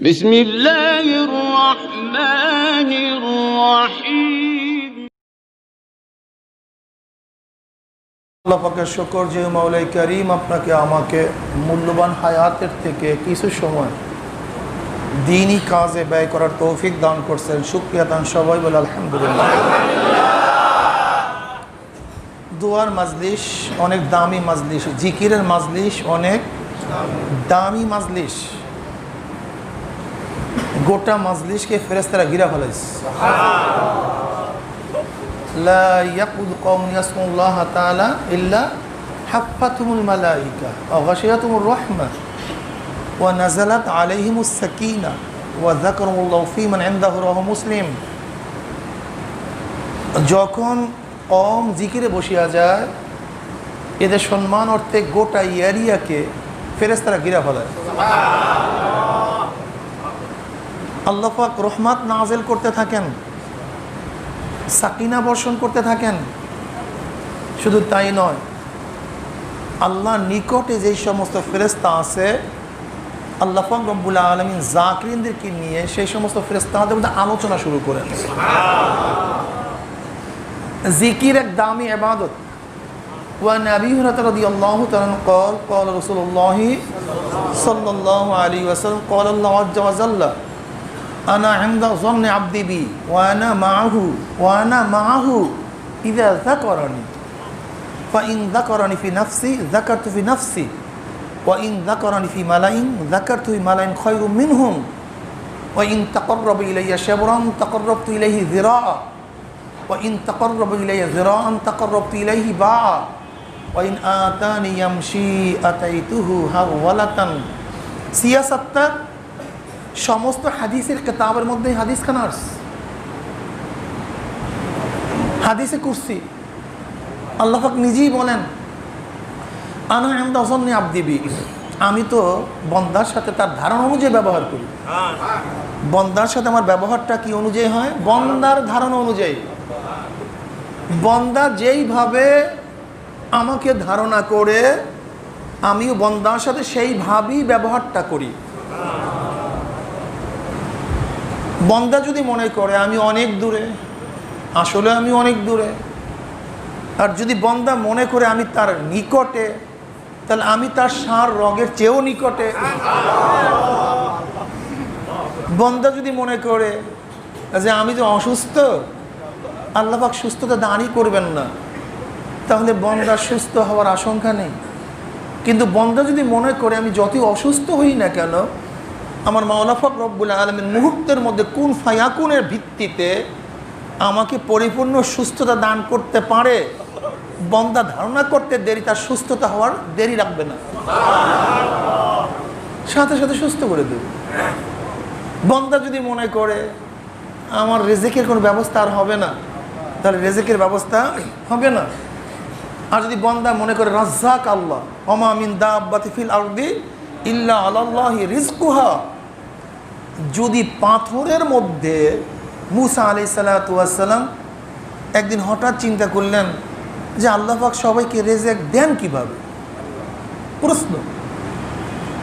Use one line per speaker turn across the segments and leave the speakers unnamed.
বিসমিল্লাহির রহমানির রহিম।
আল্লাহ পাকের শুকর যে মাওলাই করিম আপনাকে আমাকে মূল্যবান হায়াতের থেকে কিছু সময় দ্বীনি কাজে ব্যয় করার তৌফিক দান করছেন। শুকরিয়া দান সবাই বলে আলহামদুলিল্লাহ। দুয়ার মাজলিস অনেক দামি মাজলিস, জিকিরের মাজলিস অনেক দামি মাজলিস। গোটা মাজলিসকে ফেরেশতারা ঘিরা ফেলেছে। লা ইয়াকুদ কওম ইয়াসমুল্লাহ তাআলা ইল্লা হাফাতুহুল মালাইকা ওয়া গাশিয়াতুহুর রাহমাহ ওয়া নাযালাত আলাইহিমুস সাকিনাহ ওয়া যাকারুল্লাহু ফী মান ইনদাহু রাহু মুসলিম। যখন কওম জিকিরে বসিয়া যায়, এদের সম্মান অর্থে গোটা এরিয়াকে ফেরেশতারা ঘিরা ফেলে। আল্লাহ পাক রহমত নাযিল করতে থাকেন, সাকিনা বর্ষণ করতে থাকেন। শুধু তাই নয়, আল্লাহর নিকটে যেই সমস্ত ফেরেশতা আছে, আল্লাহ পাক রব্বুল আলামিন জাকিরিনদেরকে নিয়ে সেই সমস্ত ফেরেশতাদের মধ্যে আলোচনা শুরু করেন। জিকির এক দামি ইবাদত। وعن أبي هريرة رضي الله تعالى عنه قال قال رسول الله صلى الله عليه وسلم قال الله عز وجل أنا عند ظن عبدي بي وأنا معه إذا ذكرني فإن ذكرني في نفسي ذكرت في نفسي وإن ذكرني في ملأ ذكرت في ملأ خير منهم وإن تقرب إلي شبرا تقربت إليه ذراعا وإن تقرب إلي ذراعا تقربت إليه باعا وإن آتاني يمشي أتيته هرولة। সিয়াসাতটা সমস্ত হাদিসের কিতাবের মধ্যে হাদিস খানা আসছে। হাদিসে কুরসি আল্লাহ পাক নিজেই বলেন, আনা ইনদা যন্নি আবদি বি, আমি তো বন্দার সাথে তার ধারণা অনুযায়ী ব্যবহার করি। বন্দার সাথে আমার ব্যবহারটা কি অনুযায়ী হয়? বন্দার ধারণা অনুযায়ী। বন্দা যেইভাবে আমাকে ধারণা করে, আমিও বন্দার সাথে সেইভাবেই ব্যবহারটা করি। বন্দা যদি মনে করে আমি অনেক দূরে, আসলে আমি অনেক দূরে। আর যদি বন্দা মনে করে আমি তার নিকটে, তাহলে আমি তার সার রগের চেয়েও নিকটে। বন্দা যদি মনে করে যে আমি যে অসুস্থ, আল্লাহ পাক সুস্থতা দানই করবেন না, তাহলে বন্দা সুস্থ হওয়ার আশঙ্কা নেই। কিন্তু বন্দা যদি মনে করে আমি যতই অসুস্থ হই না কেন, আমার মাওলা পাক রব্বুল আলামিন মুহূর্তের মধ্যে কুন ফায়াকুনের ভিত্তিতে আমাকে পরিপূর্ণ সুস্থতা দান করতে পারে, বন্দা ধারণা করতে দেরি, তার সুস্থতা হওয়ার দেরি রাখবে না, সাথে সাথে সুস্থ করে দেবে। বন্দা যদি মনে করে আমার রিজিকের কোনো ব্যবস্থা আর হবে না, তাহলে রিজিকের ব্যবস্থা হবে না। আর যদি বন্দা মনে করে রাজ্জাক আল্লাহ, ওমা মিন দাব্বাতিন ফিল আরদি ইল্লা আলাল্লাহি রিজকুহা, যদি পাথরের মধ্যে মুসা আলাইহিস সালাতু ওয়াস সালাম একদিন হঠাৎ চিন্তা করলেন যে আল্লাহ পাক সবাইকে রিজিক দেন কিভাবে, প্রশ্ন।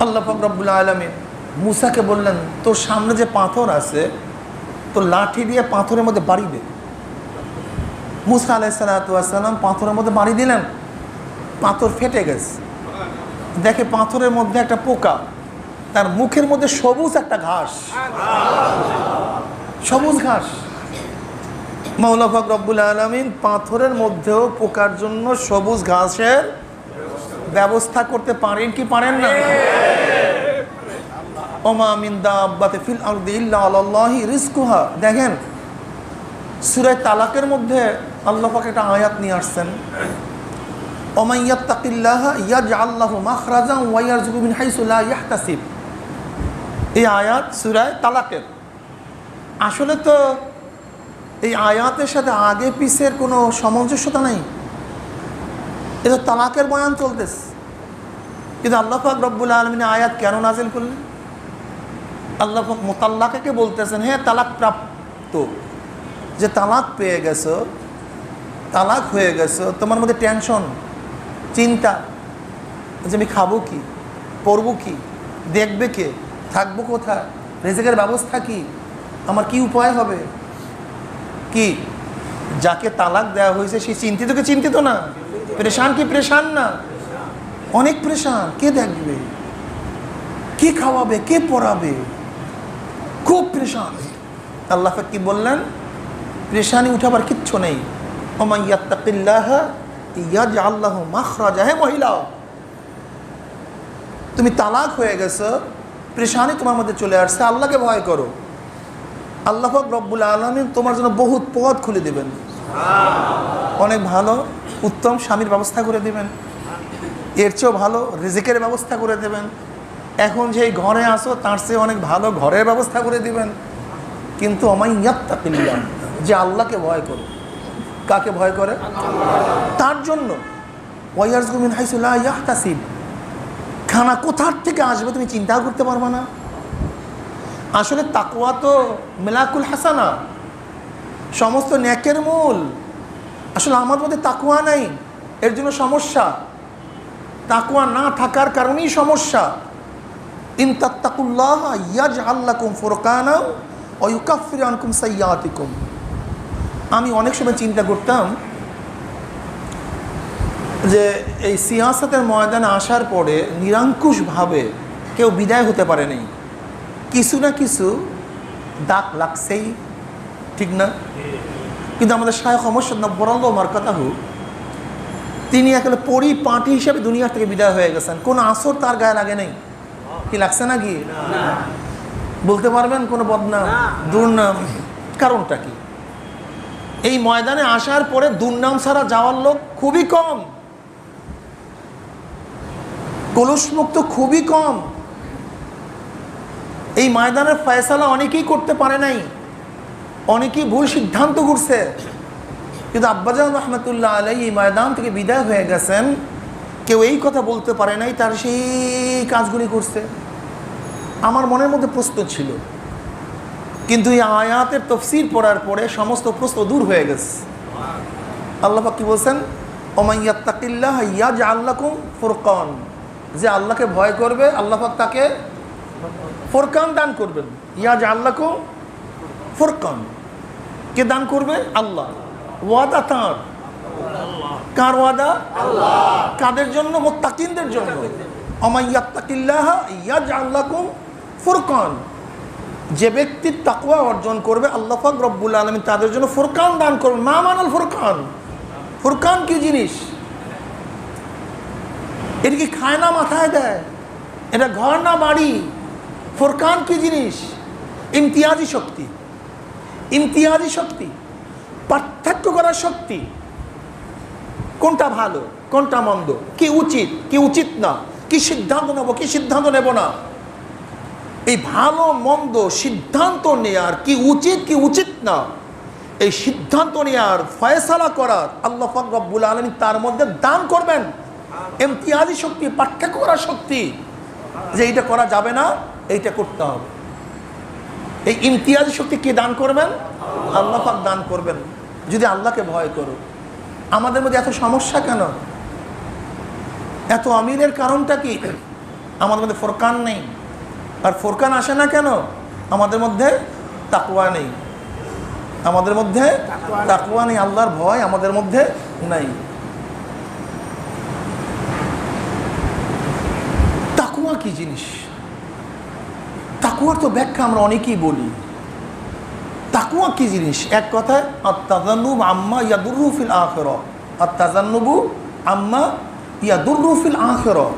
আল্লাহ পাক রব্বুল আলামিন মুসাকে বললেন, তোর সামনে যে পাথর আছে, তো লাঠি দিয়ে পাথরের মধ্যে বাড়ি দে। মুসা আলাইহিস সালাতু ওয়াস সালাম পাথরের মধ্যে বাড়ি দিলেন, পাথর ফেটে গেছে। দেখে পাথরের মধ্যে একটা পোকা, তার মুখের মধ্যে সবুজ একটা ঘাস, সবুজ ঘাস। মাওলা পাক রব্বুল আলামিন পাথরের মধ্যেও পোকার জন্য সবুজ ঘাসের ব্যবস্থা করতে পারেন কি পারেন না? ওমা মিন দাব্বাতিন ফিল আরদি ইল্লা আলাল্লাহি রিজকুহা। দেখেন সূরা তালাকের মধ্যে আল্লাহ পাক একটা আয়াত নিয়ে আসছেন, ওয়া মান ইয়াত্তাকিল্লাহা ইয়াজআল লাহু মাখরাজান ওয়া ইয়ারযুকহু মিন হাইসু লা ইয়াহতাসিব। এই আয়াত সূরা তালাকের। আসলে তো এই আয়াতের সাথে আগে পিছের কোনো সামঞ্জস্যতা নেই, এটা তালাকের বয়ান চলতেছে। কিন্তু আল্লাহ পাক রব্বুল আলামিন আয়াত কেন নাজিল করলেন? আল্লাহ পাক মুতাল্লাকাকে বলতেছেন, হে তালাক প্রাপ্ত, যে তালাক পেয়ে গেছো, তালাক হয়ে গেছো, তোমার মধ্যে টেনশন, চিন্তা যে আমি খাবো কি, পরবো কি, দেখবে কে, থাকবো কোথায়, রিজিকের ব্যবস্থা কি, আমার কি উপায় হবে? কি যাকে তালাক দেওয়া হয়েছে সে চিন্তিত কি চিন্তিত না? পরেশান কি পরেশান না? অনেক পরেশান। কে দেখবে, কে খাওয়াবে, কে পড়াবে, খুব পরেশান। আল্লাহ কি বললেন? পরেশানি উঠাবার কিচ্ছু নেই। ওমান ইয়াত্তাকিল্লাহ ইয়াজআল লাহু মাখরাজা। হে মহিলা, তুমি তালাক হয়ে গেছো, পরেশানি তোমার মধ্যে চলে আসছে, আল্লাহকে ভয় করো। আল্লাহ পাক রব্বুল আলামিন তোমার জন্য বহুত পথ খুলে দেবেন, অনেক ভালো উত্তম স্বামীর ব্যবস্থা করে দেবেন, এর চেয়েও ভালো রিজিকের ব্যবস্থা করে দেবেন। এখন যেই ঘরে আসো তার চেয়ে অনেক ভালো ঘরের ব্যবস্থা করে দিবেন। কিন্তু ওমান ইয়াত্তাকিল্লাহ, যে আল্লাহকে ভয় করে। কাকে ভয় করে? তার জন্য ওয়ায়ারযুকু মিন হাইসু লা ইয়াহতাসিব, খানা কোথার থেকে আসবে তুমি চিন্তাও করতে পারবে না। আসলে তাকওয়া তো মিলাকুল হাসানা, সমস্ত নেকের মূল। আসলে আমার মধ্যে তাকওয়া নাই, এর জন্য সমস্যা। তাকওয়া না থাকার কারণেই সমস্যা। ইন তাত্তাকুল্লাহ ইয়াজআল লাকুম ফুরকানা ওয়া ইউকাফিরু আনকুম সাইয়্যাতিকুম। আমি অনেক সময় চিন্তা করতাম যে এই সিয়াসতের ময়দানে আসার পরে নিরঙ্কুশভাবে কেউ বিদায় হতে পারে নাই, কিছু না কিছু দাগ লাগছেই, ঠিক না? কিন্তু আমাদের শায়খ মুর্শিদ নব্বরাল্লাহু মারকাতাহু, তিনি একেবারে পরিপাটি হিসেবে দুনিয়া থেকে বিদায় হয়ে গেছেন, কোনো আসর তার গায়ে লাগে নেই। কি লাগছে নাকি? বলতে পারবেন কোনো বদনাম, দুর্নাম? কারণটা কি? এই ময়দানে আসার পরে দুর্নাম ছাড়া যাওয়ার লোক খুবই কম, কলুষমুক্ত খুবই কম। এই ময়দানের ফয়সালা অনেকেই করতে পারে নাই, অনেকেই ভুল সিদ্ধান্ত করছে। কিন্তু আব্বাজান রহমতুল্লাহ আলাইহি এই ময়দান থেকে বিদায় হয়ে গেছেন, কেউ এই কথা বলতে পারে নাই তার সেই কাজগুলি করছে। আমার মনের মধ্যে প্রশ্ন ছিল, কিন্তু এই আয়াতের তাফসীর পড়ার পরে সমস্ত প্রশ্ন দূর হয়ে গেছে। আল্লাহ পাক কি বলছেন? ওমান ইয়াত্তাকিল্লাহ ইয়াজআল লাকুম ফুরকান, যে আল্লাহকে ভয় করবে আল্লাহ পাক তাকে ফুরকান দান করবেন। ইয়াজআল লাকুম ফুরকান, কে দান করবে? আল্লাহ। ওয়াদা তার, কার ওয়াদা? আল্লাহ। কাদের জন্য? মুত্তাকিনদের জন্য। ওমান ইয়াত্তাকিল্লাহ ইয়াজআল লাকুম ফুরকান, যে ব্যক্তি তাকওয়া অর্জন করবে আল্লাহ পাক রব্বুল আলামিন তাদের জন্য ফুরকান দান করবেন। মা মানাল ফুরকান? ফুরকান কি জিনিস? এটা কি খায় না মাথায় দেয়? এটা ঘর না বাড়ি? ফুরকান কি জিনিস? ইমতিয়াজি শক্তি, ইমতিয়াজি শক্তি, পার্থক্য করার শক্তি। কোনটা ভালো, কোনটা মন্দ, কি উচিত, কি উচিত না, কি সিদ্ধান্ত নেব, কি সিদ্ধান্ত নেব না, এই ভালো মন্দ সিদ্ধান্ত নেয়ার, কি উচিত কি উচিত না, এই সিদ্ধান্ত নেয়ার, ফয়সালা করার আল্লাহ পাক রব্বুল আলামিন তার মধ্যে দান করবেন ইমতিয়াজি শক্তি, পার্থক্য করার শক্তি, যে এইটা করা যাবে না, এইটা করতে হবে। এই ইমতিয়াজি শক্তি কে দান করবেন? আল্লাহ পাক দান করবেন, যদি আল্লাহকে ভয় করো। আমাদের মধ্যে এত সমস্যা কেন? এত আমিরের কারণটা কি? আমাদের মধ্যে ফুরকান নেই। আর ফুরকান আসে না কেন? আমাদের মধ্যে তাকওয়া নেই, আমাদের মধ্যে তাকওয়া নেই, আল্লাহর ভয় আমাদের মধ্যে নাই। তাকওয়া কি জিনিস? তাকওয়ার তো ব্যাখ্যা আমরা অনেকেই বলি। তাকওয়া কি জিনিস? এক কথায় আত-তাজান্নুব আম্মা ইয়াদুররু ফিল আখিরাহ, আত-তাজান্নুবু আম্মা ইয়াদুররু ফিল আখিরাহ,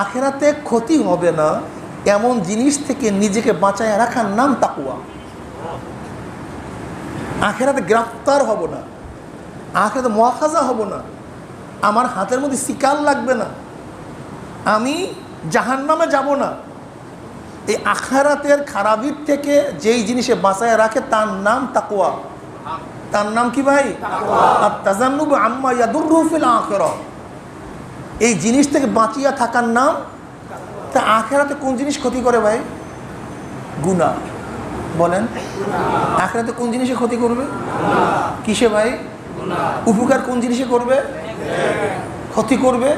আখিরাতে ক্ষতি হবে না এমন জিনিস থেকে নিজেকে বাঁচায় রাখার নাম তাকওয়া। আখিরাতে গ্রেফতার হব না, আখিরাতে মুআখাযা হব না, আমার হাতের মধ্যে শিকাল লাগবে না, আমি জাহান্নামে যাব না। এই আখিরাতের খারাপির থেকে যেই জিনিসে বাঁচায় রাখে তার নাম তাকওয়া। তার নাম কি ভাই? আত-তাজান্নুবু আম্মা ইয়াদুররু ফিল আখিরাহ, এই জিনিস থেকে বাঁচিয়া থাকার নাম। তা আখিরাতে কোন জিনিস ক্ষতি করে ভাই? গুনাহ। বলেন, আখিরাতে কোন জিনিসে ক্ষতি করবে? কিসে ভাই? উপকার কোন জিনিসে করবে? ক্ষতি করবে।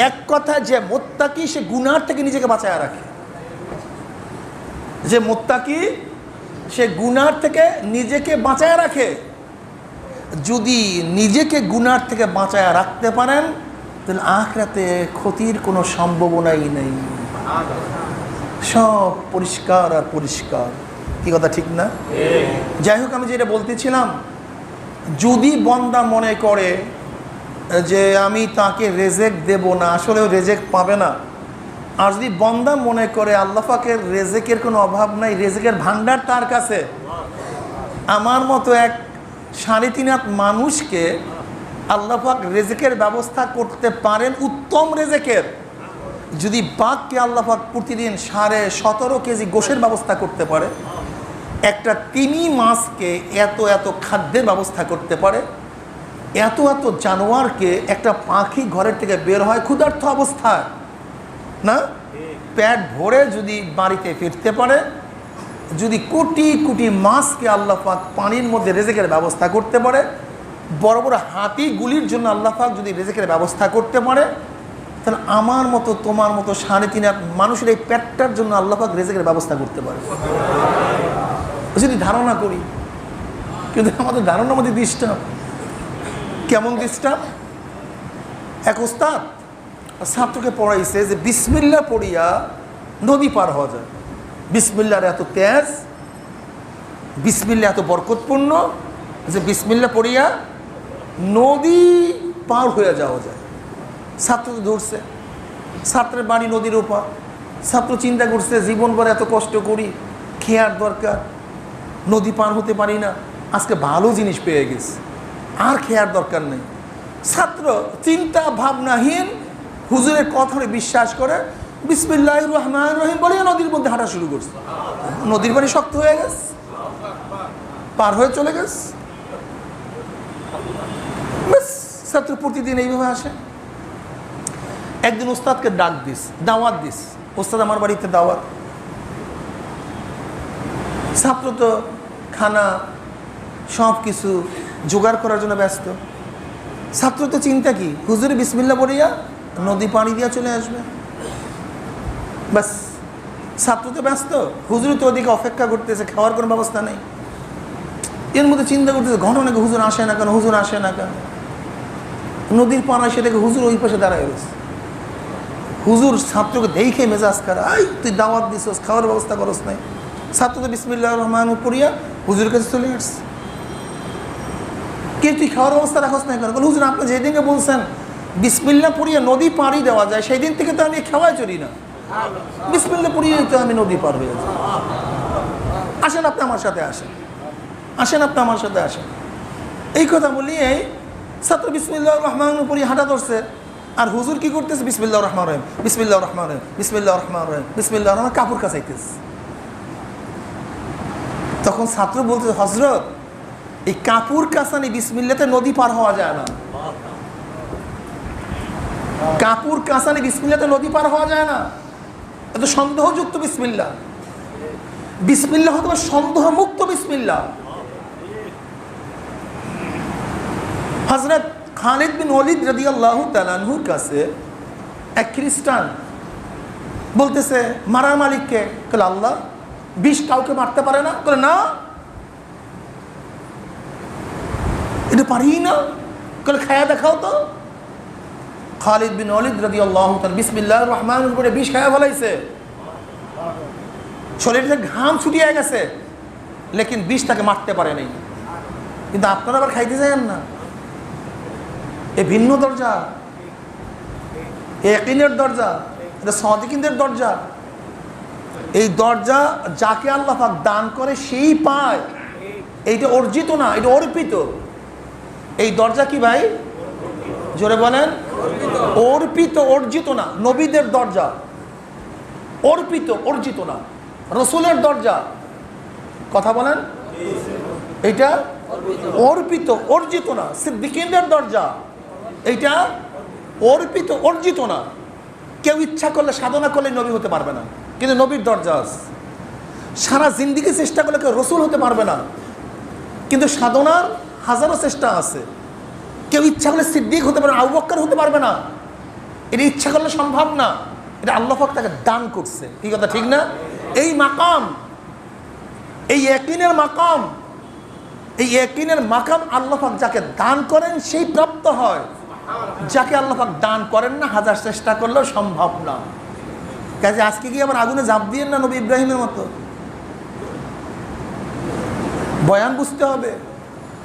এক কথা, যে মুত্তাকি সে গুনাহ থেকে নিজেকে বাঁচায় রাখে। যে মুত্তাকি সে গুনার থেকে নিজেকে বাঁচায় রাখে। যদি নিজেকে গুনার থেকে বাঁচায় রাখতে পারেন তাহলে আখিরাতে ক্ষতির কোনো সম্ভাবনাই নেই, সব পরিষ্কার আর পরিষ্কার। কি কথা ঠিক না? যাই হোক, আমি যেটা বলতেছিলাম, যদি বান্দা মনে করে যে আমি তাকে রেজেক দেব না, আসলেও রেজেক পাবে না। আর যদি বান্দা মনে করে আল্লাহ পাকের রেজেকের কোনো অভাব নাই, রেজেকের ভান্ডার তার কাছে, আমার মতো এক 3.5 হাত মানুষকে আল্লাহ পাক রেজেকের ব্যবস্থা করতে পারেন, উত্তম রেজেকের। যদি বাঘকে আল্লাহ পাক প্রতিদিন 17.5 কেজি গোশের ব্যবস্থা করতে পারে, একটা তিমি মাছকে এত এত খাদ্যের ব্যবস্থা করতে পারে, এত এত জানোয়ারকে একটা পাখি ঘরের থেকে বের হয় ক্ষুধার্ত অবস্থায়, না পেট ভরে যদি বাড়িতে ফিরতে পারে, যদি কোটি কোটি মাছকে আল্লাহ পাক পানির মধ্যে রেজেকের ব্যবস্থা করতে পারে, বড় বড় হাতিগুলির জন্য আল্লাহ পাক যদি রেজেকের ব্যবস্থা করতে পারে, তাহলে আমার মতো তোমার মতো 3.5 হাত মানুষের এই পেটটার জন্য আল্লাহ পাক রেজেকের ব্যবস্থা করতে পারে যদি ধারণা করি। কিন্তু আমাদের ধারণার মধ্যে ডিস্টার্ব। কেমন ডিস্টার্ব? এক ওস্তাদ ছাত্রকে পড়াইছে যে বিসমিল্লাহ পড়িয়া নদী পার হওয়া যায়। বিসমিল্লার এত তেজ, বিসমিল্লাহ এত বরকতপূর্ণ যে বিসমিল্লাহ পড়িয়া নদী পার হয়ে যাওয়া যায়। ছাত্র তো ধরছে, ছাত্রের বাড়ি নদীর ওপার। ছাত্র চিন্তা করছে জীবন ভর এত কষ্ট করি, খেয়ার দরকার, নদী পার হতে পারি না, আজকে ভালো জিনিস পেয়ে গেছে, আর খেয়ার দরকার নেই। ছাত্র চিন্তা ভাবনাহীন হুজুরের কথারে বিশ্বাস করে বিসমিল্লাহির রহমানির রহিম বলে নদীর মধ্যে হাঁটা শুরু করছে। নদীর পানি শক্ত হয়ে গেছে, পার হয়ে চলে গেছে। ছাত্র প্রতিদিন এইভাবে আসে। একদিন ওস্তাদকে ডাক দিস, দাওয়াত দিস, ওস্তাদ আমার বাড়িতে দাওয়াত। ছাত্র তো খানা সব কিছু জোগাড় করার জন্য ব্যস্ত। ছাত্র তো চিন্তা কি, হুজুরে বিসমিল্লাহ পড়িয়া নদী পানি দিয়া চলে আসবে, ব্যাস। ছাত্র তো ব্যস্ত, হুজুর তো ওদিকে অপেক্ষা করতেছে, খাওয়ার কোনো ব্যবস্থা নেই। এর মধ্যে চিন্তা করতেছে ঘটনা নাকি হুজুর আসে না কেন, হুজুর আসে না কেন। নদীর পাড়া এসে দেখে হুজুর ওই পাশে দাঁড়ায় রয়েছে। হুজুর ছাত্রকে দেখে মেজাজ খারাপ, আই তুই দাওয়াত দিছস, খাওয়ার ব্যবস্থা করস নাই। ছাত্র তো বিসমিল্লাহির রহমানির রহিম পড়িয়া হুজুরের কাছে চলে আসছে। কে তুই খাওয়ার ব্যবস্থা রাখস না কেন? হুজুর আপনি যেদিনকে বলছেন বিসমিল্লাহ পড়িয়া নদী পাড়ি দেওয়া যায়, সেই দিন থেকে তো আমি খাওয়াই চলি না, বিসমিল্লাহ পড়িয়ে তো আমি নদী পার হয়ে যাই। আসেন আপনি আমার সাথে আসেন, আসেন আপনি আমার সাথে আসেন। এই কথা বলিয়ে ছাত্র বিসমিল্লাহির রহমানির রহিম পড়িয়ে হাঁটা ধরছে। আর হুজুর কি করতেছে? বিসমিল্লাহির রহমানির রহিম, বিসমিল্লাহির রহমানির রহিম, বিসমিল্লাহির রহমানির রহিম, বিসমিল্লাহির রহমানির রহিম, কাপড় কাচাইতেছে। তখন ছাত্র বলতেছে হযরত এই কাপড় কাচানি বিসমিল্লাতে নদী পার হওয়া যায় না। কাপড় কাচানি বিসমিল্লাতে নদী পার হওয়া যায় না, এত সন্দেহযুক্ত বিসমিল্লাহ। বিসমিল্লাহ হতে পারে সন্দেহ মুক্ত বিসমিল্লাহ। হযরত খালিদ বিন ওয়ালিদ রাদিয়াল্লাহু তাআলা আনহুর কাছে এক খ্রিস্টান বলতেছে মারার মালিককে? বলে আল্লাহ। বিষ কাউকে মারতে পারে না? বলে না, এটা পারি না। বলে খায়া দেখাও তো। খালিদ বিন ওয়ালিদ রাদিয়াল্লাহু তাআলা বিসমিল্লাহির রহমানির রহিম বলে বিষ খায়া ফেলাইছে। শরীরে ঘাম ছুটিয়ে গেছে, লেকিন বিষ তাকে মারতে পারে নাই। কিন্তু আপনারা আবার খাইতে যান না। এ ভিন্ন দরজা, এ ইয়াকিনের দরজা, এটা সাদিকিনদের দরজা। এই দরজা যাকে আল্লাহ পাক দান করে সেই পায়। এইটা অর্জিত না, এটা অর্পিত। এই দরজা কি ভাই? জোরে বলেন। অর্পিত, অর্জিত না। নবীদের দরজা অর্পিত, অর্জিত না। রসুলের দরজা, কথা বলেন, এইটা অর্পিত, অর্জিত না। সিদ্দিকিনদের দরজা, এইটা অর্পিত, অর্জিত না। কেউ ইচ্ছা করলে সাধনা করলে নবী হতে পারবে না, কিন্তু নবীর দরজা আছে। সারা জিন্দিগি চেষ্টা করলে কেউ রসুল হতে পারবে না, কিন্তু সাধনার হাজারো চেষ্টা আছে। কেউ ইচ্ছা করলে সিদ্দিক হতে পারবে না, আবু বকর হতে পারবে না। এটা ইচ্ছা করলে সম্ভব না, এটা আল্লাহ পাক তাকে দান করছে। কি কথা ঠিক না? এই মাকাম এই ইয়াকিনের মাকাম, এই ইয়াকিনের মাকাম আল্লাহ পাক যাকে দান করেন সেই প্রাপ্ত হয়, যাকে আল্লাহ পাক দান করেন না হাজার চেষ্টা করলেও সম্ভব না। কাজে আজকে কি আবার আগুনে ঝাঁপ দিয়েন না নবী ইব্রাহিমের মতো? বয়ান বুঝতে হবে।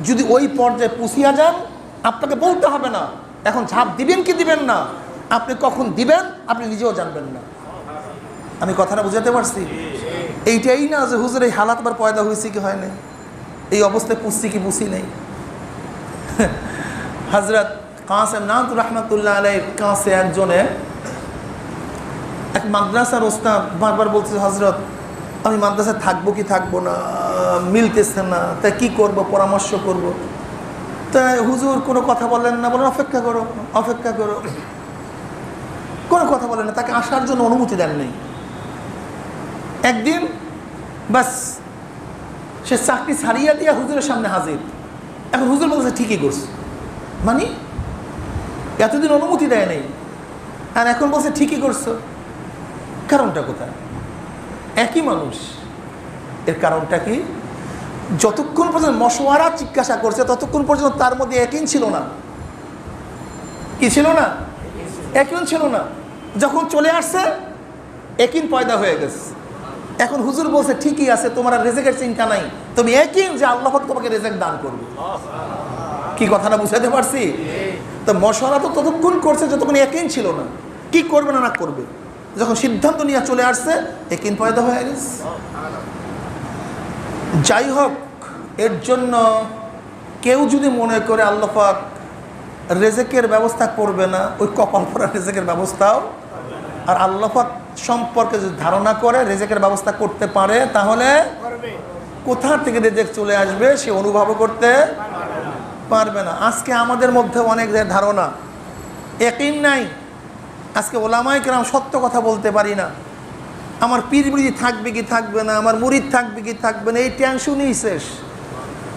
যদি ওই পর্যায়ে পুষিয়া যান, আপনাকে বলতে হবে না এখন ঝাঁপ দিবেন কি দিবেন না, আপনি কখন দিবেন আপনি নিজেও জানবেন না। আমি কথাটা বুঝাতে পারছি? এইটাই না যে হুজুর এই হালাত আবার পয়দা হয়েছে কি হয় না, এই অবস্থায় পুষছি কি পুষি নেই। হযরত কাসেম নানতুর রহমাতুল্লাহ আলাইহির কাছে একজনে এক মাদ্রাসার ওস্তাদ বারবার বলছে, হযরত আমি মাদ্রাসায় থাকবো কি থাকবো না, মিলতেছে না, তাই কি করব, পরামর্শ করব। তাই হুজুর কোনো কথা বললেন না, বলেন অপেক্ষা করো অপেক্ষা করো, কোনো কথা বলেন না, তাকে আসার জন্য অনুমতি দেন নেই। একদিন বাস সে চাকরি ছাড়িয়ে দিয়ে হুজুরের সামনে হাজির। এখন হুজুর বলছে ঠিকই করছে, মানে এতদিন অনুমতি দেয় নেই আর এখন বলছে ঠিকই করছো, কারণটা কোথায়? একই মানুষ, এর কারণটা কি? যতক্ষণ পর্যন্ত মশওয়ারা জিজ্ঞাসা করছে ততক্ষণ পর্যন্ত তার মধ্যে একই ছিল না। কি ছিল না? একই ছিল না। যখন চলে আসছে একই পয়দা হয়ে গেছে। এখন হুজুর বলছে ঠিকই আছে, তোমার আর রেজেকের চিন্তা নাই, তুমি একই যে আল্লাহ পাক তোমাকে রেজেক দান করবে। কি কথাটা বুঝাতে পারছি? তো মশওয়ারা তো ততক্ষণ করছে যতক্ষণ একই ছিল না, কি করবে না না করবে। যখন সিদ্ধান্ত নিয়ে চলে আসছে একই পয়দা হয়ে গেছে। যাই হোক, এর জন্য কেউ যদি মনে করে আল্লাহ পাক রেজেকের ব্যবস্থা করবে না, ওই কপাল পরা রেজেকের ব্যবস্থাও। আর আল্লাহ পাক সম্পর্কে যদি ধারণা করে রেজেকের ব্যবস্থা করতে পারে, তাহলে কোথা থেকে রেজেক চলে আসবে সে অনুভব করতে পারবে না। আজকে আমাদের মধ্যে অনেক ধারণা, ইয়াকিন নাই। আজকে ওলামায়ে কেরাম সত্য কথা বলতে পারি না, আমার পীর মুরিদ থাকবে কি থাকবে না, আমার মুরিদ থাকবে কি থাকবে না, এই টেনশনই শেষ।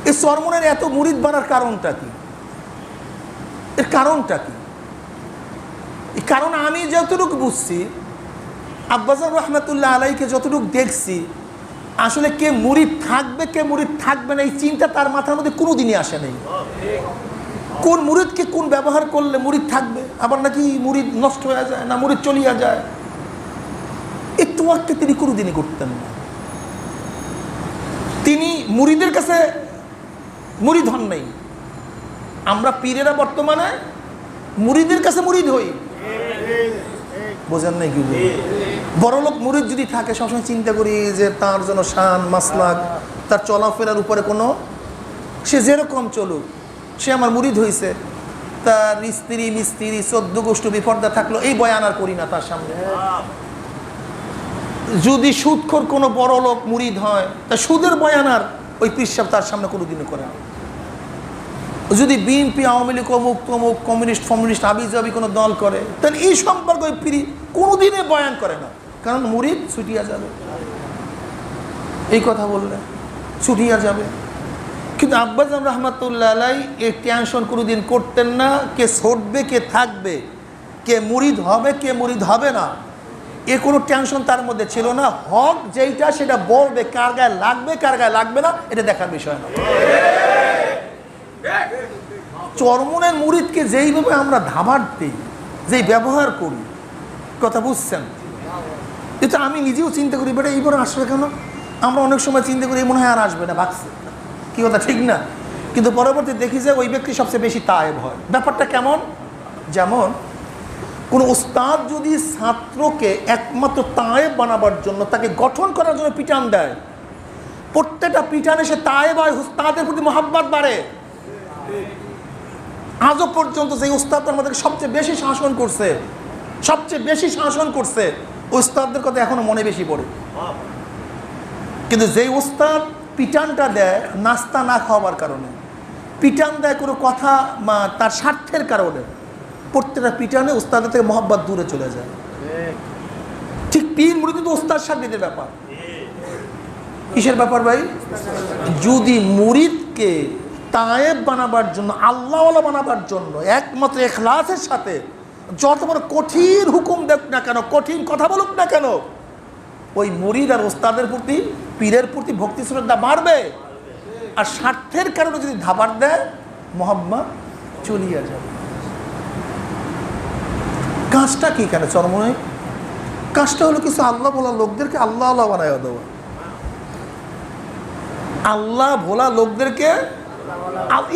এই চরমনের এত মুরিদ বাড়ার কারণটা কি? এর কারণটা কি? এই কারণ আমি যতটুকু বুঝছি, আব্বাজান রহমাতুল্লাহ আলাইকে যতটুকু দেখছি, আসলে কে মুরিদ থাকবে কে মুরিদ থাকবে না এই চিন্তা তার মাথার মধ্যে কোনোদিনই আসে নাই। কোন মুরিদকে কোন ব্যবহার করলে মুরিদ থাকবে, আবার নাকি মুরিদ নষ্ট হয়ে যায়, না মুরিদ চলিয়া যায়, এই তোয়াক্কে তিনি কোনোদিনই করতেন না। তিনি মুরিদের কাছে মুরিদ হন নাই। আমরা পীরেরা বর্তমানে মুরিদের কাছে মুরিদ হই। বোঝেন নাই কি? বড়লোক মুরিদ যদি থাকে সবসময় চিন্তা করি যে তার জন্য শান মাসলাক, তার চলাফেরার উপরে কোনো, সে যেরকম চলুক সে আমার মুরিদ হয়েছে, তার স্ত্রী মিস্ত্রি 14 গোষ্ঠী বিপর্দা থাকলো এই বয়ান আর করি না তার সামনে। যদি সুদখোর কোনো বড় লোক মুরিদ হয় তা সুদের বয়ান আর ওই পীর সাহেব তার সামনে কোনোদিনও করে না। যদি বিএনপি আওয়ামী লীগ অমুক তমুক কমিউনিস্ট ফমিউনিস্ট আবিজাবি কোনো দল করে তাহলে এই সম্পর্কে ওই পীর কোনোদিনে বয়ান করে না, কারণ মুরিদ ছুটিয়া যাবে। এই কথা বললে ছুটিয়া যাবে। কিন্তু আব্বাজান রহমাতুল্লাহ আলাইহি এই টেনশন কোনোদিন করতেন না, কে ছুটবে কে থাকবে, কে মুরিদ হবে কে মুরিদ হবে না, এ কোনো টেনশন তার মধ্যে ছিল না। হক যেইটা সেটা বলবে, কার গায়ে লাগবে কার গায়ে লাগবে না এটা দেখার বিষয় না। চরমনের মুরিদকে যেইভাবে আমরা ধাবার দিই, যেই ব্যবহার করি, কথা বুঝছেন? এটা আমি নিজেও চিন্তা করি, বেটা এইবার আসবে কেন? আমরা অনেক সময় চিন্তা করি মনে হয় আর আসবে না, ভাগছে। কি কথা ঠিক না? কিন্তু পরবর্তী দেখি যে ওই ব্যক্তি সবচেয়ে বেশি তায়েব হয়। ব্যাপারটা কেমন? যেমন কোনো উস্তাদ যদি ছাত্রকে একমাত্র তায়েব বানাবার জন্য, তাকে গঠন করার জন্য পিটান দেয়, প্রত্যেকটা পিটানে সে তায়েব হয়, উস্তাদের প্রতি মহাব্বত বাড়ে। আজও পর্যন্ত যে উস্তাদ আমাদেরকে সবচেয়ে বেশি শাসন করছে, সবচেয়ে বেশি শাসন করছে, উস্তাদদের কথা এখনো মনে বেশি পড়ে। কিন্তু যেই উস্তাদ পিটানটা দেয় নাস্তা না খাওয়ার কারণে, পিটান দেয় কোনো কথা তার স্বার্থের কারণে, প্রত্যেকটা পিটানে উস্তাদের থেকে মহব্বত দূরে চলে যায়। ঠিক পীর মুরিদ কিন্তু উস্তাদ সাথীদের ব্যাপার। কিসের ব্যাপার ভাই? যদি মুরিদকে তায়েব বানাবার জন্য, আল্লাহওয়ালা বানাবার জন্য একমাত্র ইখলাসের সাথে যত বড় কঠিন হুকুম দেখ না কেন, কঠিন কথা বলুক না কেন, ওই মুরিদ আর ওস্তাদের প্রতি, পীরের প্রতি ভক্তি শ্রদ্ধা বাড়বে। আর স্বার্থের কারণে যদি ধাবার দেয়, মহব্বত চলিয়া যাবে। কাজটা কি কেন চরমনে? কাজটা হলো কিছু আল্লাহ ভোলা লোকদেরকে আল্লাহ আল্লাহ বানায় দেওয়া। আল্লাহ ভোলা লোকদেরকে,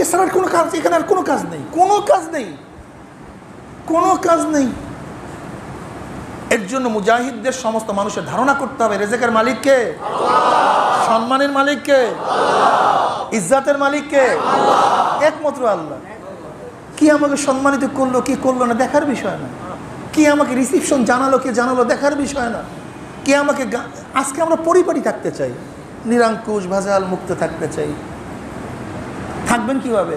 এছাড়া কোনো কাজ এখানে আর কোনো কাজ নেই, কোনো কাজ নেই, কোনো কাজ নেই। এর জন্য মুজাহিদদের সমস্ত মানুষের ধারণা করতে হবে রেজেকের মালিককে, সম্মানের মালিককে, ইজ্জাতের মালিককে, একমাত্র আল্লাহ। কি আমাকে সম্মানিত করলো কি করলো না দেখার বিষয় না, কি আমাকে রিসিপশন জানালো কি জানালো দেখার বিষয় না, কে আমাকে আজকে আমরা পরিপাটি থাকতে চাই, নিরঙ্কুশ ভাজাল মুক্ত থাকতে চাই। থাকবেন কিভাবে?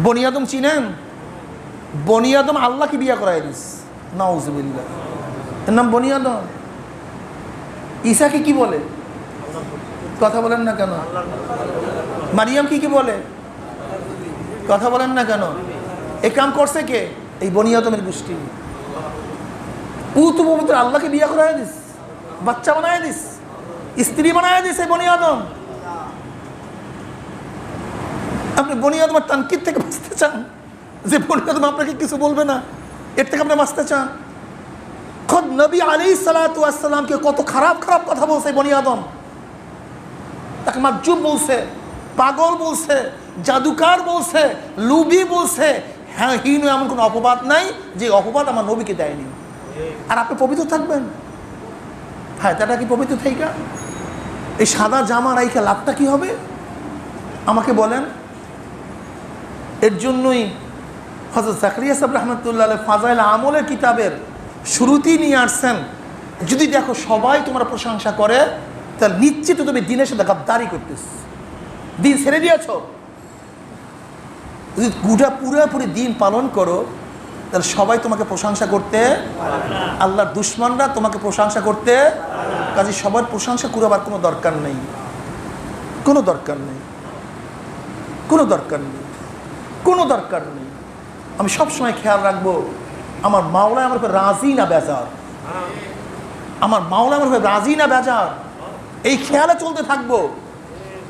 বনি আদম চিনেন? বনি আদম আল্লাহকে বিয়া করাই দিস, নাউজুবিল্লাহ, এর নাম বনি আদম। ঈসাকে কি বলে? কথা বলেন না কেন? মারিয়াম কি বলে? কথা বলেন না কেন? এই কাম করছে কে? এই বনি আদমের গোষ্ঠী। তো পবিত্র আল্লাহকে বিয়া করাই দিস, বাচ্চা বানায় দিস, স্ত্রী বানায় দিস এই বনি আদম। আপনি বনি আদমের তানকির থেকে বাঁচতে চান, যে বনি আদম আপনাকে কিছু বলবে না, এর থেকে আপনি বাঁচতে চান? খোদ নবী আলাইহিস সালাতু ওয়াস সালামকে কত খারাপ খারাপ কথা বলছে বনি আদম। তাকে মাজুব বলছে, পাগল বলছে, জাদুকার বলছে, লুবি বলছে। হ্যাঁ, হীন এমন কোনো অপবাদ নাই যে অপবাদ আমার নবীকে দেয়নি। আর আপনি পবিত্র থাকবেন? হ্যাঁ, তাটা কি পবিত্র থাইকা এই সাদা জামা রাইকা লাভটা কি হবে আমাকে বলেন? এর জন্যই হযরত জাকারিয়া সাহেব রাহমাতুল্লাহ আলাইহি ফাজাইল আমলের কিতাবের শুরুতেই নিয়ে আসছেন, যদি দেখো সবাই তোমার প্রশংসা করে তাহলে নিশ্চিত তুমি দিনের সাথে গাদ্দারি করতেছ, দিন ছেড়ে দিয়েছ। যদি পুরোপুরি দিন পালন করো তাহলে সবাই তোমাকে প্রশংসা করতে, আল্লাহর দুশমনরা তোমাকে প্রশংসা করতে, কাজে সবার প্রশংসা করাবার কোনো দরকার নেই, কোনো দরকার নেই, কোনো দরকার নেই, কোনো দরকার নেই। আমি সবসময় খেয়াল রাখবো আমার মাওলা আমার উপর রাজি না বেজার, আমার মাওলা আমার উপর রাজি না বেজার, এই খেয়ালে চলতে থাকবো।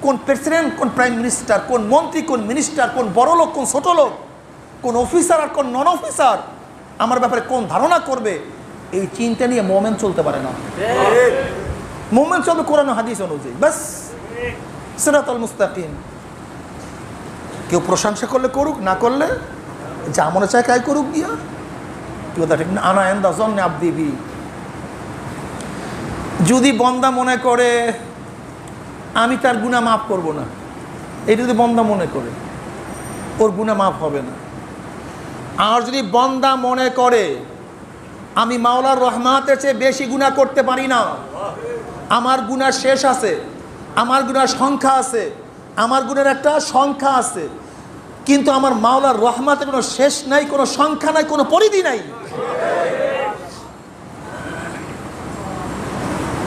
কোন প্রেসিডেন্ট, কোন প্রাইম মিনিস্টার, কোন মন্ত্রী, কোন মিনিস্টার, কোন বড় লোক, কোন ছোট লোক, কোন অফিসার আর কোন নন অফিসার আমার ব্যাপারে কোন ধারণা করবে, এই চিন্তা নিয়ে মোমেন চলতে পারে না। মোমেন চলবে কোরআন হাদিস অনুযায়ী, বাস সিরাতাল মুস্তাকিম। কেউ প্রশংসা করলে করুক, না করলে যা মনে চায় তাই করুক গিয়া, কেউ তা ঠিক না। আনা এন্দা জন্নে আব্দিবি, যদি বন্দা মনে করে আমি তার গুনাহ মাফ করব না, এটা যদি বন্দা মনে করে ওর গুনাহ মাফ হবে না। আর যদি বন্দা মনে করে আমি মাওলার রহমতের চেয়ে বেশি গুনাহ করতে পারি না, আমার গুনাহ শেষ আছে, আমার গুনাহ সংখ্যা আছে, আমার গুণের একটা সংখ্যা আছে, কিন্তু আমার মাওলার রহমতের কোনো শেষ নাই, কোনো সংখ্যা নাই, কোনো পরিধি নাই,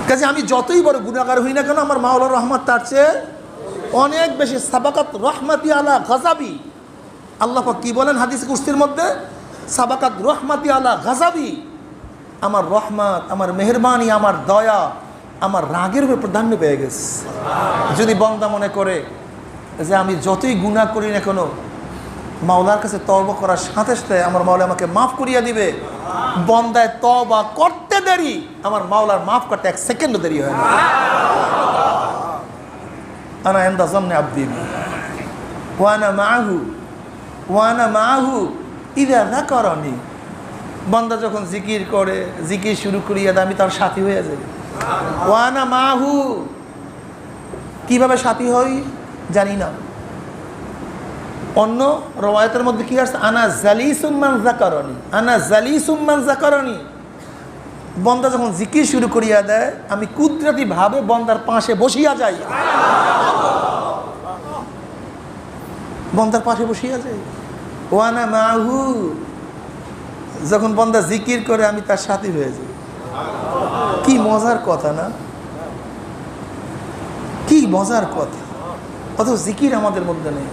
কাজে আমি যতই বড় গুনাহগার হই না কেন আমার মাওলার রহমত তার চেয়ে অনেক বেশি। সাবাকাত রহমাতি আলা গাযাবি, আল্লাহ পাক কি বলেন হাদিস কুরসির মধ্যে? সাবাকাত রহমাতি আলা গাযাবি, আমার রহমত, আমার মেহেরবানি, আমার দয়া আমার রাগের উপর প্রাধান্য পেয়ে গেছে। যদি বান্দা মনে করে যে আমি যতই গুনাহ করি না কেন মাওলার কাছে তওবা করার সাথে সাথে আমার মাওলা আমাকে মাফ করিয়া দিবে, বান্দায় তওবা করতে দেরি, আমার মাওলার মাফ করতে এক সেকেন্ডও দেরি হয় না। আনা ইনদা যান্নি আবদি ওয়া আনা মাআহু ওয়া আনা মাআহু ইযা যাকারানি। বান্দা যখন জিকির করে, জিকির শুরু করিয়া দেয়, আমি তার সাথী হয়ে যাই। ওয়া আনা মাআহু, কিভাবে সাথী হই জানি না। অন্য রওয়ায়াতের মধ্যে কি আছে? আনা জালিসুম মান যাকারানি, আনা জালিসুম মান যাকারানি। বন্দা যখন জিকির শুরু করিয়া দেয় আমি কুদরতি ভাবে বন্দার পাশে বসিয়া যাই, বন্দার পাশে বসিয়া যাই। ওয়া আনা মাআহু, যখন বন্দা জিকির করে আমি তার সাথী হয়ে যাই। কি মজার কথা না? কি মজার কথা! অত জিকির আমাদের মধ্যে নেই।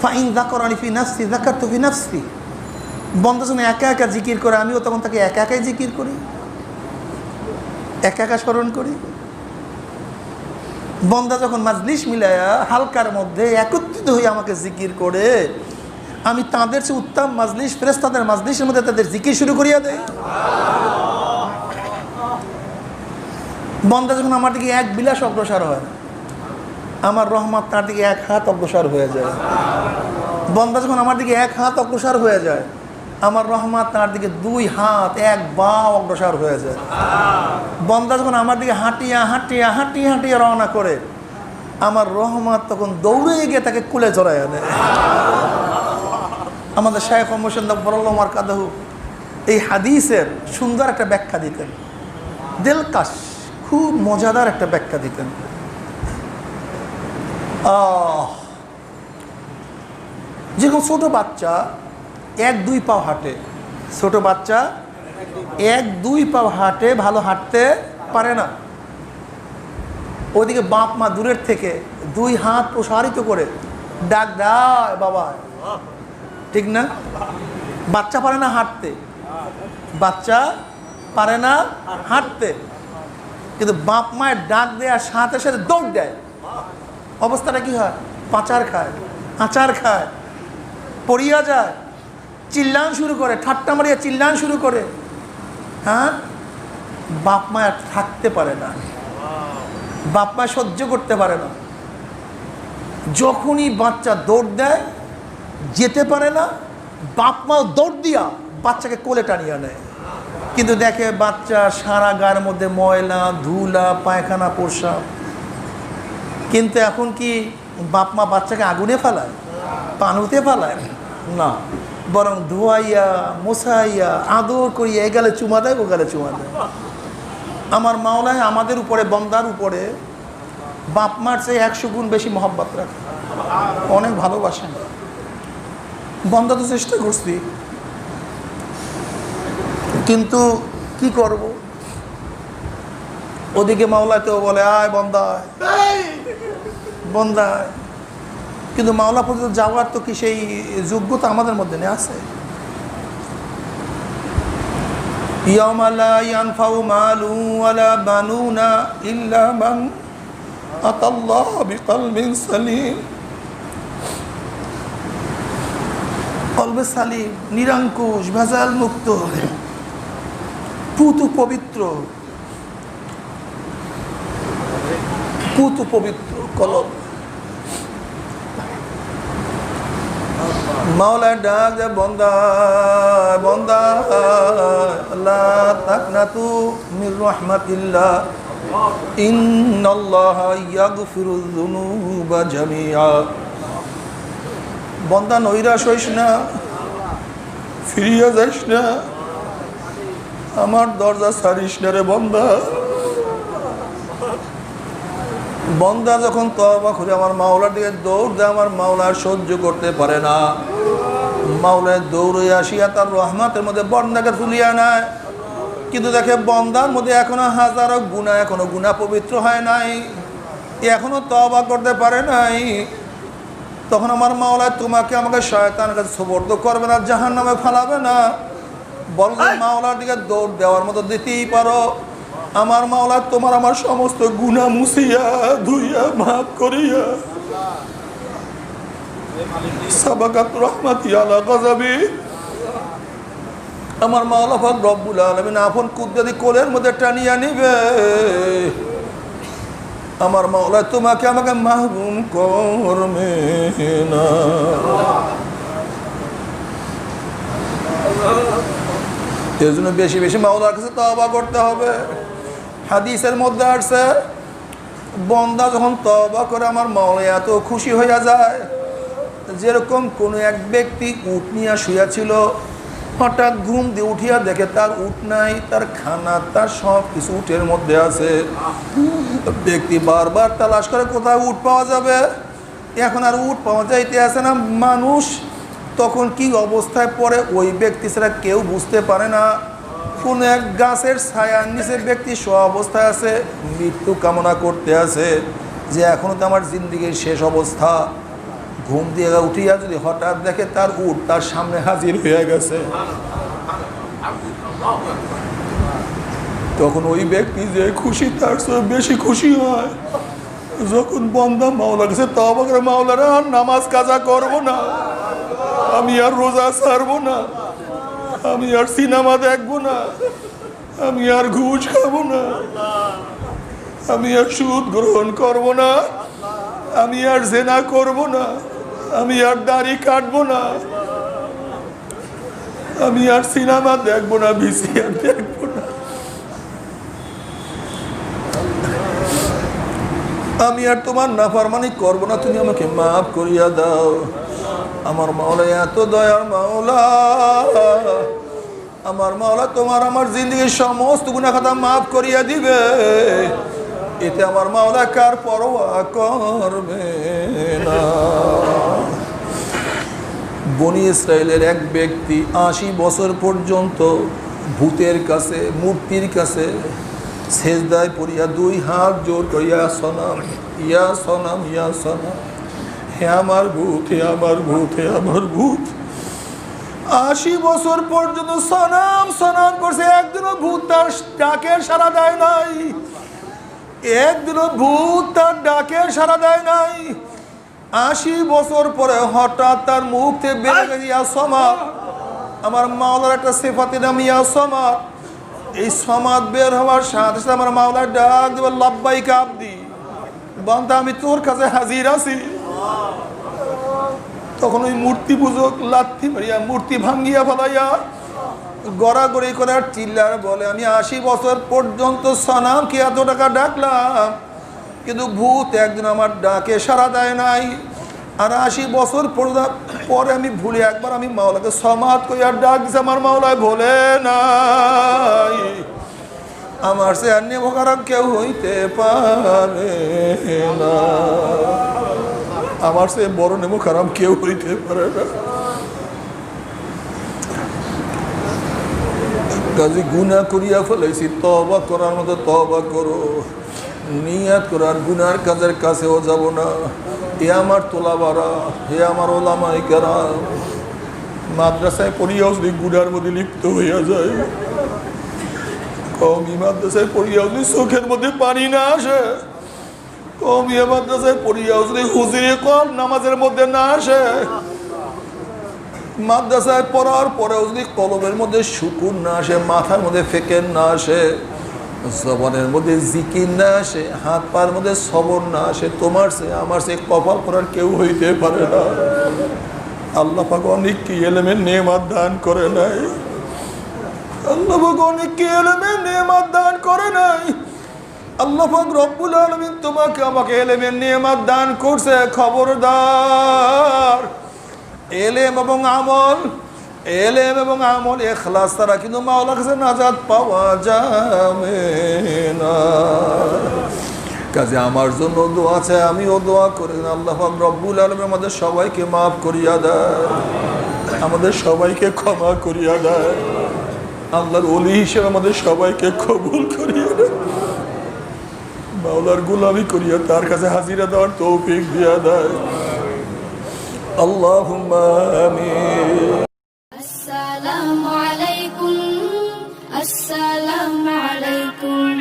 ফাইন যাকারানি ফি নাফসি যাকারতু ফি নাফসি, বন্দা যখন একা একা জিকির করে আমিও তখন তাকে একা একাই জিকির করি। একা একা স্মরণ করি। বন্দা যখন মাজলিস মিলায়া হালকার মধ্যে একত্রিত হয়ে আমাকে জিকির করে, আমি তাদের চেয়ে উত্তম মাজলিস ফেরেশতাদের মাজলিসের মধ্যে তাদের জিকির শুরু করিয়া দেয়। বন্দা যখন আমার দিকে এক বিলাস অগ্রসর হয়, আমার রহমত তার দিকে এক হাত অগ্রসর হয়ে যায়। বন্দা যখন আমার দিকে এক হাত অগ্রসর হয়ে যায়, আমার রহমত তার দিকে 2 হাত এক বাও অগ্রসর হয়ে যায়। বন্দা যখন আমার দিকে হাঁটিয়া হাঁটিয়া হাঁটিয়া হাঁটিয়া রওনা করে, আমার রহমত তখন দৌড়ে গিয়ে তাকে কুলে জড়াইয়া দেয়। আমাদের শাইখ মোহাম্মদ নব্বরুল্লাহ মারকাদাহু এই হাদিসের সুন্দর একটা ব্যাখ্যা দিতেন, দিলকাশ, খুব মজাদার একটা ব্যাখ্যা দিতেন। যেরকম ছোট বাচ্চা 1-2 পাও হাঁটে, ছোট বাচ্চা 1-2 পাও হাঁটে, ভালো হাঁটতে পারে না। ওইদিকে বাপ মা দূরের থেকে 2 হাত প্রসারিত করে ডাক দেয় বাবা, ঠিক না? বাচ্চা পারে না হাঁটতে, বাচ্চা পারে না হাঁটতে, কিন্তু বাপ মায়ের ডাক দেওয়ার সাথে সাথে দৌড় দেয়। অবস্থাটা কি হয়? পাচার খায়, আচার খায়, পড়িয়া যায়, চিল্লান শুরু করে, ঠাট্টা মারিয়া চিল্লান শুরু করে। হ্যাঁ, বাপ মায়ের থাকতে পারে না, বাপ মা সহ্য করতে পারে না। যখনই বাচ্চা দৌড় দেয়, যেতে পারে না, বাপ মাও দৌড় দিয়া বাচ্চাকে কোলে টানিয়ে নেয়। কিন্তু দেখে বাচ্চা সারা গায়ের মধ্যে ময়লা ধুলা, পায়খানা পোশাক। কিন্তু এখন কি বাপ মা বাচ্চাকে আগুনে ফেলায়, পানুতে ফেলায় না, বরং ধোয়াইয়া মোছাইয়া আদর করিয়া এ গালে চুমা দেয়, ও গালে চুমা দেয়। আমার মাওলায় আমাদের উপরে, বন্দার উপরে বাপ মার চেয়ে 100 গুণ বেশি মহব্বত রাখে, অনেক ভালোবাসেন। বন্দা তো চেষ্টা করছি, কিন্তু কি করব? ওদিকে মাওলা তো বলে আয় বন্দা, বন্দা, কিন্তু মাওলা পর্যন্ত যাওয়ার তো কি সেই যোগ্যতা আমাদের মধ্যে নেই? আছে। ইয়াউমা লা ইয়ানফাউ মালু ওয়ালা বানুনা ইল্লা মান আতাল্লাহ বিকলবিন সালিম। কলবে সালিম, নিরঙ্কুশ, ভেজাল মুক্ত, পুতু পবিত্র, পুতু পবিত্র কলব। মাওলা ডাক দে বন্দা, বন্দা লা তাকনাতু মির রাহমাতিল্লাহ, ইন্নাল্লাহা ইয়াগফিরুয যুনুবা জামিআ। বন্দা নৈরাশ হইস না, ফিরিয়া যাইস না, আমার দরজা ছাড়িস না রে বন্দা। বন্দা যখন তওবা করে আমার মাওলার দিকে দৌড় দেয়, আমার মাওলা সহ্য করতে পারে না। মাওলায় দৌড়ে আসিয়া তার রহমতের মধ্যে বন্দাকে তুলিয়া নেয়। কিন্তু দেখে বন্দার মধ্যে এখনো হাজারো গুনাহ, এখনো গুনাহ পবিত্র হয় নাই, এখনো তওবা করতে পারে নাই। তখন আমার মাওলা তোমাকে আমাকে শয়তানের কাছে সুপর্দ করবে না, জাহান্নামে ফেলাবে না, বললে মাওলার দিকে দৌড় দেওয়ার মতো দিতেই পারো। আমার মাওলা তোমার আমার সমস্ত গুনাহ মুছিয়া ধুইয়া মাফ করিয়া সাবাকাত রহমাতি আলা গযাবি। আমার মাওলা পাক রব্বুল আলামিন আপন কুদরতি কোলের মধ্যে টানিয়া নিবে। আমার মাওলা তোমাকে আমাকে মাহরুম করবে না। এর জন্য বেশি বেশি মাওলার কাছে তওবা করতে হবে। হাদিসের মধ্যে আসছে, বন্দা যখন তওবা করে আমার মাওলা এত খুশি হইয়া যায়, যেরকম কোনো এক ব্যক্তি উট নিয়ে শুয়া ছিল, হঠাৎ ঘুম দিয়ে উঠিয়া দেখে তার উট নাই, তার খানা, তার সব কিছু উটের মধ্যে আছে। ব্যক্তি বারবার তালাশ করে কোথায় উট পাওয়া যাবে, এখন আর উট পাওয়া যাইতে আসে না। মানুষ তখন কি অবস্থায় পড়ে ওই ব্যক্তি ছাড়া কেউ বুঝতে পারে না। কোন এক গাছের ছায়ার নিচে ব্যক্তি সব অবস্থায় আছে, মৃত্যু কামনা করতে আছে যে এখনো তো আমার জিন্দিগির শেষ অবস্থা। ঘুম দিয়ে উঠিয়া যদি হঠাৎ দেখে তার উট তার সামনে হাজির হয়ে গেছে,
তখন ওই ব্যক্তি যে খুশি তার চেয়ে বেশি খুশি হয় যখন বান্দা মাওলার কাছে তওবা করে, মাওলারা আর নামাজ কাজা করব না, আমি আর রোজা ছাড়বো না, আমি আর সিনেমা দেখবো না, আমি আর ঘুষ খাবো না, আমি আর সুদ গ্রহণ করব না, আমি আর জেনা করব না, আমি আর দাড়ি কাটবো না, আমি আর সিনেমা দেখবো না, ভিসিআর দেখবো না, আমি আর তোমার নাফরমানি করবো না, তুমি আমাকে মাফ করিয়া দাও। আমার মাওলা এত দয়ার মাওলা, আমার মাওলা তোমার আমার জিন্দগির সমস্ত গুনাহ খাতা মাফ করিয়া দিবে, এতে আমার মাওলা কার পরোয়া করবে না। বনি ইসরায়েলের এক ব্যক্তি 80 বছর পর্যন্ত ভূতের কাছে, মূর্তির কাছে সেজদায় পড়িয়া 2 হাত জোর করিয়া সনাম, ইয়া সনাম, ইয়া সনাম, হে আমার ভূত, হে আমার ভূত, হে আমার ভূত। 80 বছর পর্যন্ত সনাম সনাম করছে, একদিনও ভূত তার ডাকের সাড়া দেয় নাই, একদিনও ভূত তার ডাকের সাড়া দেয় নাই। 80 বছর পরে হঠাৎ তার মুখ থেকে বের হয়ে ইয়া সমাদ, আমার মাওলার একটা সিফাতের নাম ইয়া সমাদ। এই সমাদ বের হওয়ার সাথে সাথে আমার মাওলার ডাক দেব, লাব্বাইক আবদি, বান্দা আমি তোর কাছে হাজির আছি। তখন ওই মূর্তি পূজক লাথি মারিয়া মূর্তি ভাঙ্গিয়া ফেলাইয়া গড়াগড়ি করে আর চিল্লার বলে, আমি 80 বছর পর্যন্ত সনামকে এত টাকা ডাকলাম, কিন্তু ভূত একদিন আমার ডাকে সাড়া দেয় নাই। আর 80 বছর পরে আমি ভুলে একবার আমি মাওলাকে সমাদ করি আর ডাক দিছে, আমার মাওলায় ভোলে নাই। আমার সে আর নেবো কেউ হইতে পারে না, আমার সে বড় নেমো খারাপ কেউ হইতে পারে না। কাজে গুনাহ করিয়া ফেলেছি, তওবা করার মতো তওবা করো, নিয়াত করার গুনার কাজের কাছেও যাব না। হে আমার তোলাবারা, হে আমার ওলামায়ে কেরাম, মাদ্রাসায় পড়িয়াও যদি গুনার মধ্যে লিপ্ত হইয়া যায়, কওমি মাদ্রাসায় পড়িয়াও যদি চোখের মধ্যে পানি না আসে, কওমি মাদ্রাসায় পড়িয়াও যদি হুজুরে কল নামাজের মধ্যে না আসে, মাদ্রাসায় পড়ার পরেও যদি কলমের মধ্যে সুকুন না আসে, মাথার মধ্যে ফিকির না আসে, জবানের মধ্যে জিকির না আসে, হাত পায়ের মধ্যে সবর না আসে, তোমার সে আমার সে কপাল করার কেউ হইতে পারে না। আল্লাহ পাক অনেক কি এলেমের নেয়ামত দান করে নাই, আল্লাহ পাক অনেক কি এলেমের নেয়ামত দান করে নাই। আল্লাহ পাক রব্বুল আলামিন তোমাকে আমাকে এলেমের নেয়ামত দান করছে, খবরদার এলেম এবং আমল, এলেম এবং আমল ইখলাস ছাড়া কিন্তু মাওলার কাছে নাজাত পাওয়া যাবে না। কাজে আমার জন্য দোয়া চাই, আমিও দোয়া করি, আল্লাহ পাক রব্বুল আলামিন আমাদের সবাইকে মাফ করিয়া দেয়, আমাদের সবাইকে ক্ষমা করিয়া দেয়, আল্লাহর ওলি হিসেবে আমাদের সবাইকে কবুল করিয়া দেয়, মাওলার গোলামি করিয়া তার কাছে হাজিরা দেওয়ার তৌফিক দিয়া দেয়। আল্লাহুম্মা আমিন।
আসসালামু আলাইকুম, আসসালামু আলাইকুম।